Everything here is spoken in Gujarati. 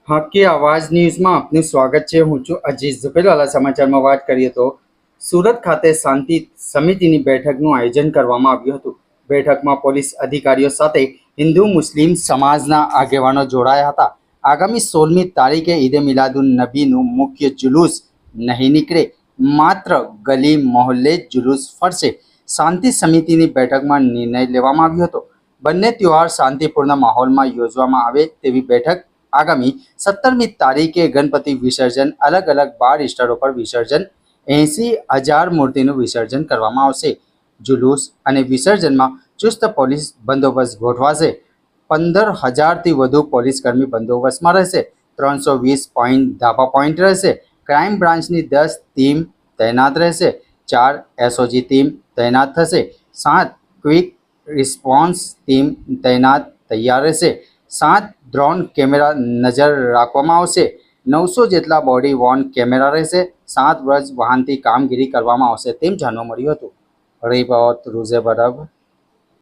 હકે આવાજ ન્યૂઝમાં આપનું સ્વાગત છે। હું છું અજીઝ ઝુબેરવાલા। સમાચારમાં વાત કરીએ તો સુરત ખાતે શાંતિ સમિતિની બેઠકનું આયોજન કરવામાં આવ્યું હતું। બેઠકમાં પોલીસ અધિકારીઓ સાથે હિન્દુ મુસ્લિમ સમાજના આગેવાનો જોડાયા હતા। આગામી 16મી તારીખે ઈદે મિલાદુન નબીનું મુખ્ય જુલુસ નહીં નીકળે, માત્ર ગલી મોહલ્લે જુલુસ ફરશે। શાંતિ સમિતિની બેઠકમાં નિર્ણય લેવામાં આવ્યો હતો। બંને તહેવાર શાંતિપૂર્ણ માહોલમાં યોજવામાં આવે તેવી બેઠક આગામી 17મી તારીખે ગણપતિ વિસર્જન અલગ અલગ 12 સ્થળો પર વિસર્જન 80,000 મૂર્તિનું વિસર્જન કરવામાં આવશે। જુલુસ અને વિસર્જનમાં ચુસ્ત પોલીસ બંદોબસ્ત ગોઠવાશે। 15,000થી વધુ પોલીસકર્મી બંદોબસ્તમાં રહેશે। 320 ધાબા પોઈન્ટ રહેશે। ક્રાઇમ બ્રાન્ચની 10 ટીમ તૈનાત રહેશે। 4 એસઓજી ટીમ તૈનાત થશે। 7 ક્વિક રિસ્પોન્સ ટીમ તૈયાર રહેશે। 7 ડ્રોન કેમેરા નજર રાખવામાં આવશે। 900 જેટલા બોડી વોર્ન કેમેરા રહેશે। 7 વ્રજ વાહનથી કામગીરી કરવામાં આવશે તેમ જાણવા મળ્યું હતું। રિપોર્ટ રૂઝે બરાબર।